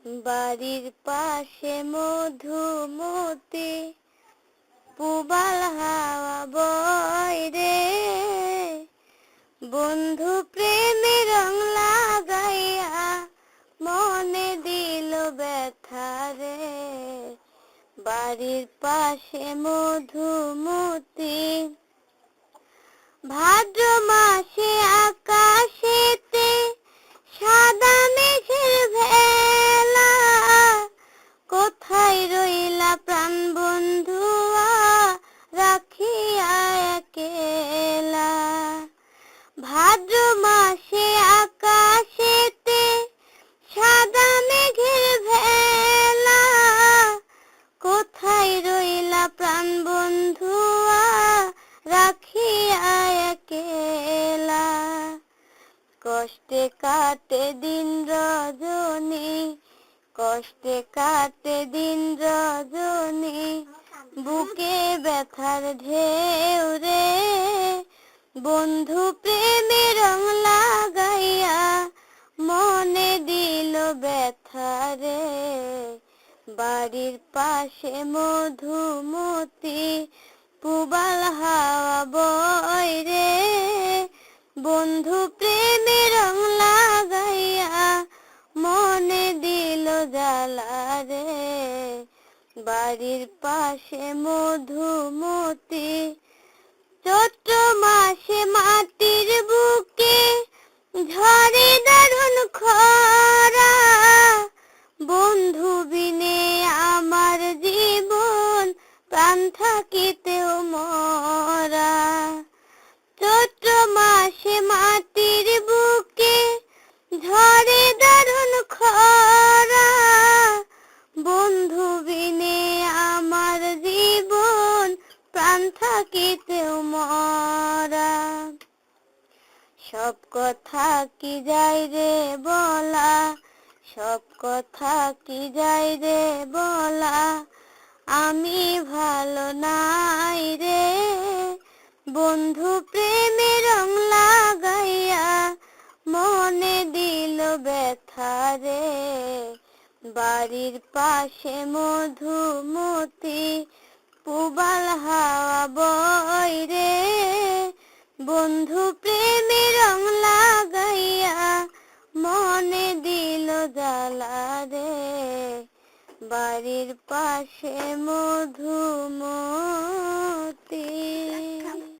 বাড়ির পাশে মধুমতি পুবাল হাওয়া বয় রে, বন্ধু প্রেমে রং লাগাইয়া মনে দিল ব্যথা রে। বাড়ির পাশে মধুমতি ভাদ্র মাসে আকাশেতে সাদা মেঘের ভেলা, কোথায় রইলা প্রাণ বন্ধুয়া রাখিয়া একেলা। ভাদ্র মাসে আকাশেতে সাদা মেঘের ভেলা, কোথায় রইলা প্রাণ বন্ধুয়া রাখিয়া একেলা। কষ্টে কাটে দিন রজনী, কষ্টে কাটে দিন রজনী, বুকে ব্যথার ঢেউ রে, বন্ধু প্রেমে রং লাগাইয়া মনে দিল ব্যথা রে। বাড়ির পাশে মধুমতি পুবাল হাওয়া বয় রে, বন্ধু প্রেমে রং লাগাইয়া মনে দিল জ্বালা রে। বাড়ির পাশে মধুমতি চৈত্র মাসে মাটির বুকে ঝরে দারুণ খরা, বন্ধু বিনে আমার জীবন প্রাণ থাকিতেও মরা। চৈত্র মাসে মাটির বুকে ঝরে দারুণ খরা, বন্ধু বিনে আমার জীবন প্রাণ থাকিতেও মরা। সব কথা কি যায় রে বলা, সব কথা কি যায় রে বলা, আমি ভালো নাই রে, বন্ধু প্রেমে রং লাগাইয়া মনে দিল ব্যথা রে। বাড়ির পাশে মধুমতি পুবাল হাওয়া বয় রে, বন্ধু প্রেমে রং লাগাইয়া মনে দিল জ্বালা রে। বাড়ির পাশে মধুমতি।